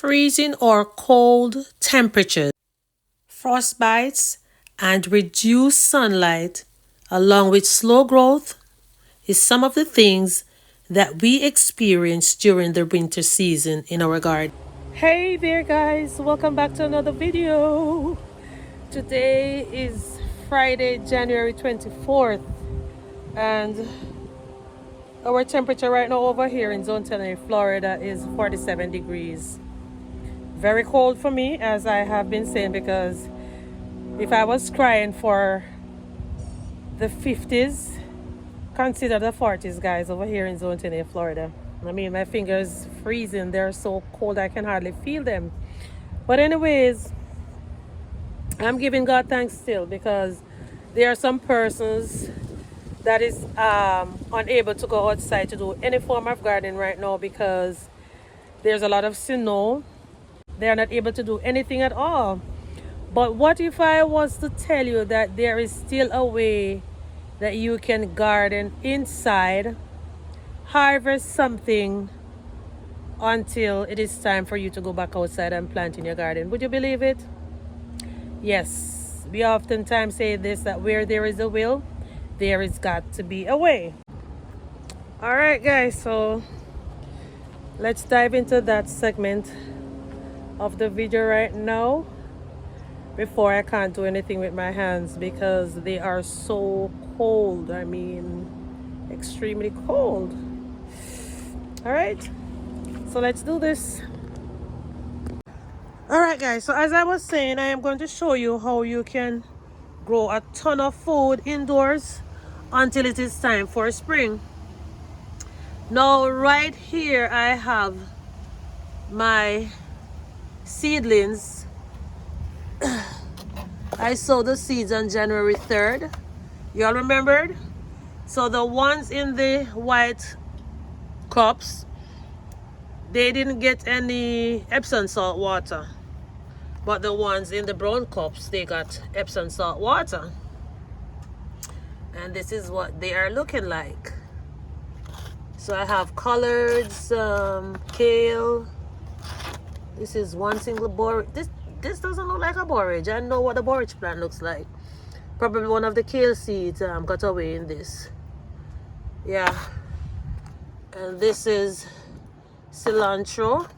freezing or cold temperatures, frostbites, and reduced sunlight, along with slow growth, is some of the things that we experience during the winter season in our garden. Hey there guys, welcome back to another video. Today is Friday, January 24th, and our temperature right now over here in Zone 10, Florida is 47 degrees. Very cold for me, as I have been saying, because if I was crying for the 50s, consider the 40s, guys, over here in Zone 10, Florida. I mean, my fingers freezing. They're so cold I can hardly feel them. But anyways, I'm giving God thanks still, because there are some persons that is unable to go outside to do any form of gardening right now because there's a lot of snow. They are not able to do anything at all. But what if I was to tell you that there is still a way that you can garden inside, harvest something until it is time for you to go back outside and plant in your garden? Would you believe it? Yes, we oftentimes say this, that where there is a will, there is got to be a way. All right, guys, so let's dive into that segment of the video right now before I can't do anything with my hands because they are so cold. I mean, extremely cold. All right, so let's do this. All right, guys, so as I was saying, I am going to show you how you can grow a ton of food indoors until it is time for spring. Now right here I have my seedlings. I sowed the seeds on January 3rd. Y'all remembered? So the ones in the white cups, they didn't get any Epsom salt water. But the ones in the brown cups, they got Epsom salt water. And this is what they are looking like. So I have collards, kale. This is one single borage. This doesn't look like a borage. I know what a borage plant looks like. Probably one of the kale seeds got away in this. Yeah. And this is cilantro.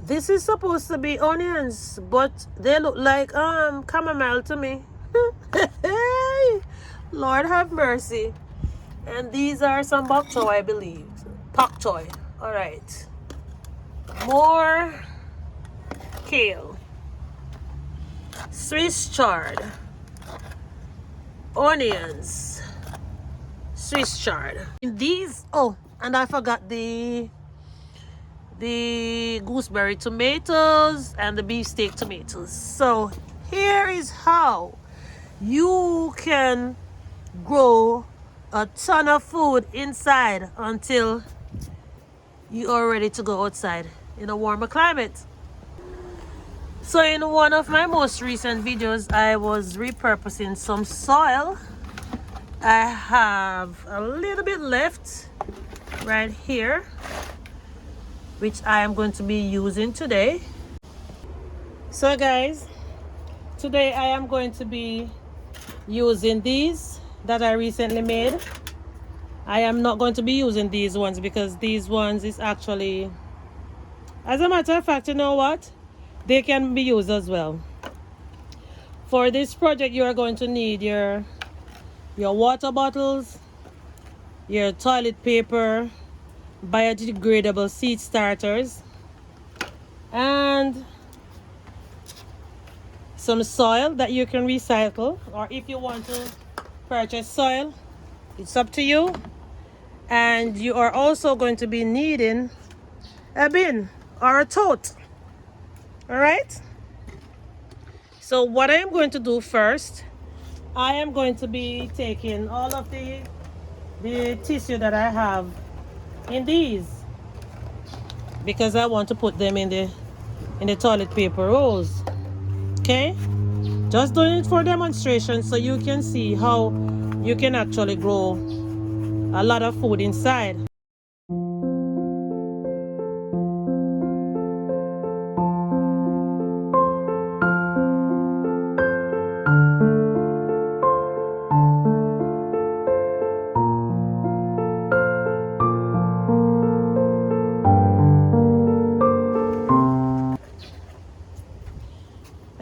This is supposed to be onions, but they look like chamomile to me. Lord have mercy. And these are some bok choy, I believe. Pak choy. All right. More kale. Swiss chard. Onions. Swiss chard. These, oh, and I forgot the gooseberry tomatoes and the beefsteak tomatoes. So here is how you can grow a ton of food inside until you are ready to go outside in a warmer climate. So in one of my most recent videos, I was repurposing some soil. I have a little bit left right here, which I am going to be using today. So guys, today I am going to be using these that I recently made. I am not going to be using these ones because these ones is actually, as a matter of fact, you know what? They can be used as well. For this project, you are going to need your water bottles, your toilet paper, biodegradable seed starters, and some soil that you can recycle, or if you want to purchase soil, it's up to you. And you are also going to be needing a bin or a tote. All right, so what I am going to do first, I am going to be taking all of the tissue that I have in these, because I want to put them in the toilet paper rolls. Okay, just doing it for demonstration so you can see how you can actually grow a lot of food inside.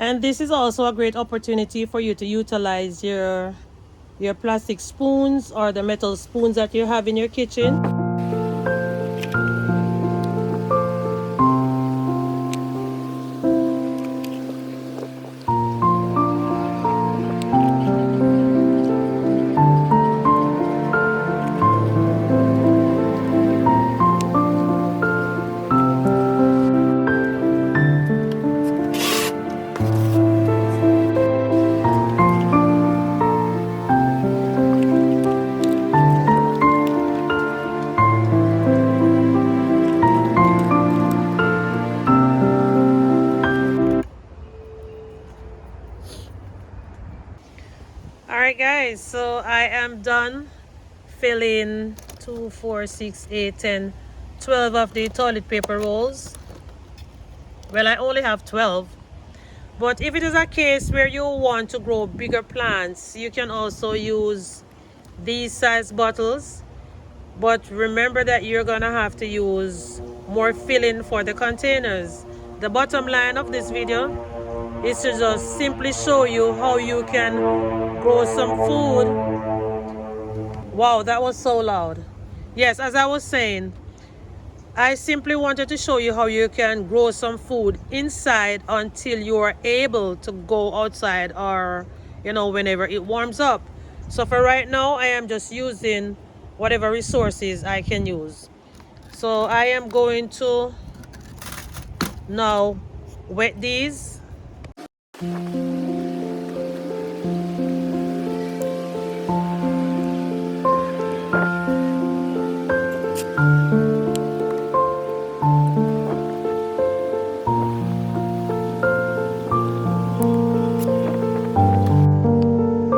And this is also a great opportunity for you to utilize your plastic spoons or the metal spoons that you have in your kitchen. Alright guys, so I am done filling 2, 4, 6, 8, 10, 12 of the toilet paper rolls. Well, I only have 12. But if it is a case where you want to grow bigger plants, you can also use these size bottles. But remember that you're gonna have to use more filling for the containers. The bottom line of this video is to just simply show you how you can grow some food. Wow, that was so loud. Yes, as I was saying, I simply wanted to show you how you can grow some food inside until you are able to go outside, or whenever it warms up. So for right now, I am just using whatever resources I can use. So I am going to now wet these.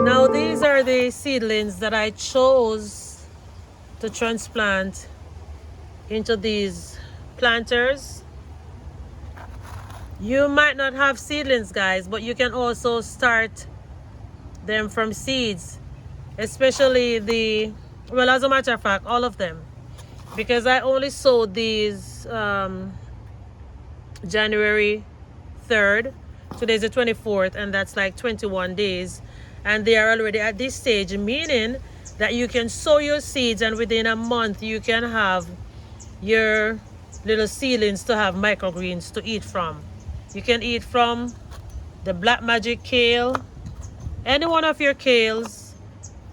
Now these are the seedlings that I chose to transplant into these planters. You might not have seedlings, guys, but you can also start them from seeds, especially well, as a matter of fact, all of them, because I only sowed these January 3rd. Today's the 24th, and that's like 21 days, and they are already at this stage, meaning that you can sow your seeds and within a month you can have your little seedlings to have microgreens to eat from. You can eat from the black magic kale, any one of your kales,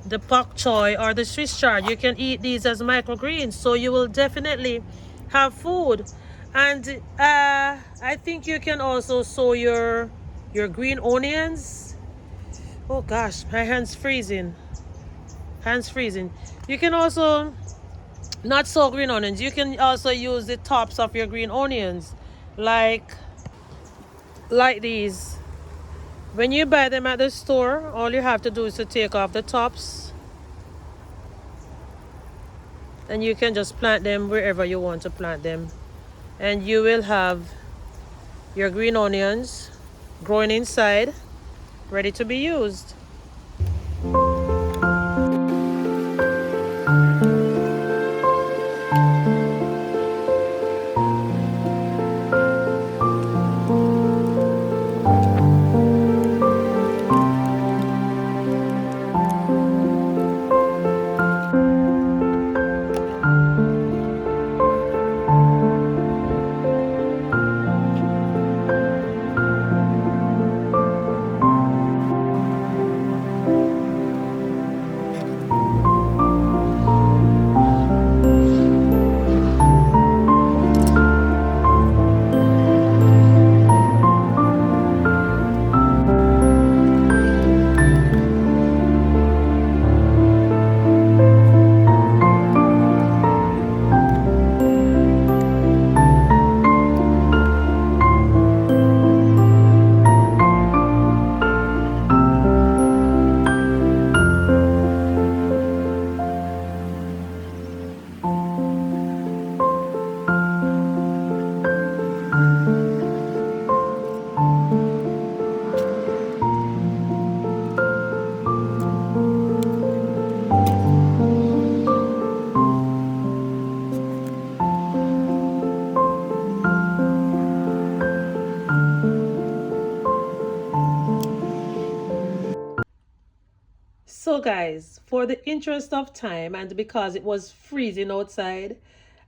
the pak choy or the Swiss chard. You can eat these as microgreens, so you will definitely have food. And I think you can also sow your green onions. Oh gosh, my hands freezing. You can also not sow green onions. You can also use the tops of your green onions, like these. When you buy them at the store, all you have to do is to take off the tops, and you can just plant them wherever you want to plant them, and you will have your green onions growing inside, ready to be used. So guys, for the interest of time and because it was freezing outside,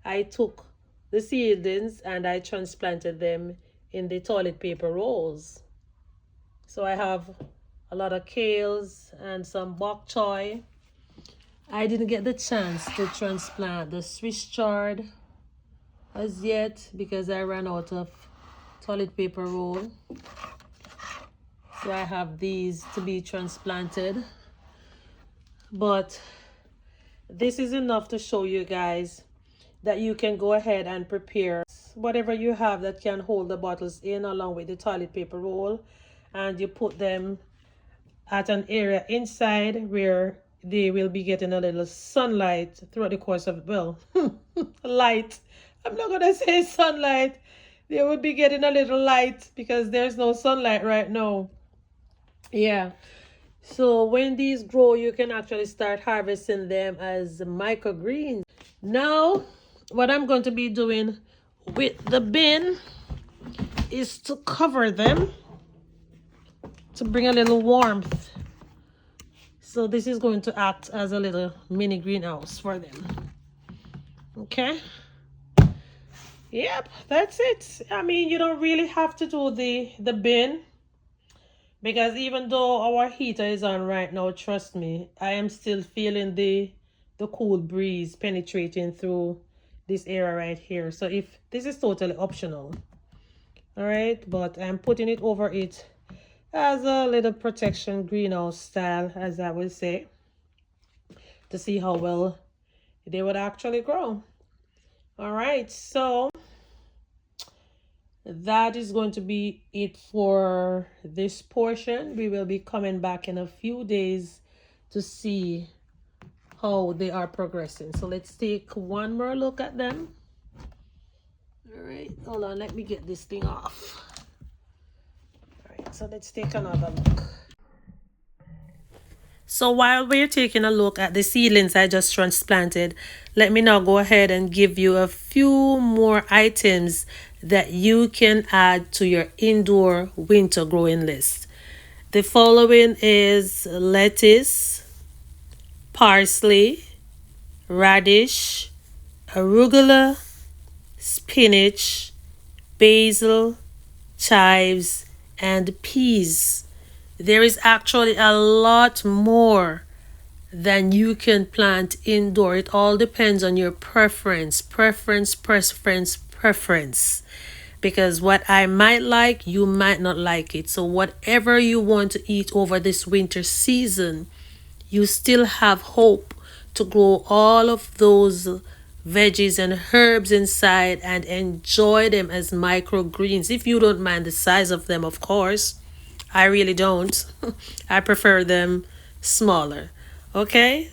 I took the seedlings and I transplanted them in the toilet paper rolls. So I have a lot of kales and some bok choy. I didn't get the chance to transplant the Swiss chard as yet because I ran out of toilet paper roll. So I have these to be transplanted. But this is enough to show you guys that you can go ahead and prepare whatever you have that can hold the bottles in along with the toilet paper roll, and you put them at an area inside where they will be getting a little sunlight throughout the course of, well, light. I'm not going to say sunlight. They would be getting a little light because there's no sunlight right now. Yeah. So when these grow, you can actually start harvesting them as microgreens. Now, what I'm going to be doing with the bin is to cover them to bring a little warmth. So this is going to act as a little mini greenhouse for them. Okay. Yep, that's it. I mean, you don't really have to do the bin because even though our heater is on right now, trust me, I am still feeling the cool breeze penetrating through this area right here. So if this is totally optional, all right, but I'm putting it over it as a little protection greenhouse style, as I will say, to see how well they would actually grow. All right, so that is going to be it for this portion. We will be coming back in a few days to see how they are progressing. So let's take one more look at them. All right, hold on, let me get this thing off. All right, so let's take another look. So while we're taking a look at the seedlings I just transplanted, let me now go ahead and give you a few more items that you can add to your indoor winter growing list. The following is lettuce, parsley, radish, arugula, spinach, basil, chives, and peas. There is actually a lot more than you can plant indoor. It all depends on your preference. Because what I might like, you might not like it. So whatever you want to eat over this winter season, you still have hope to grow all of those veggies and herbs inside and enjoy them as microgreens. If you don't mind the size of them, of course. I really don't. I prefer them smaller. Okay?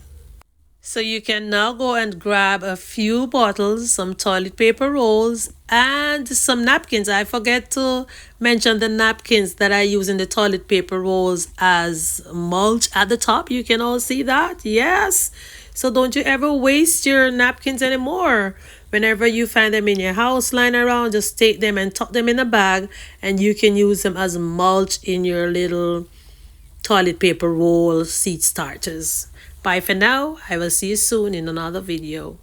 So you can now go and grab a few bottles, some toilet paper rolls, and some napkins. I forget to mention the napkins that I use in the toilet paper rolls as mulch at the top. You can all see that. Yes. So don't you ever waste your napkins anymore. Whenever you find them in your house lying around, just take them and tuck them in a bag, and you can use them as mulch in your little toilet paper roll seed starters. Bye for now. I will see you soon in another video.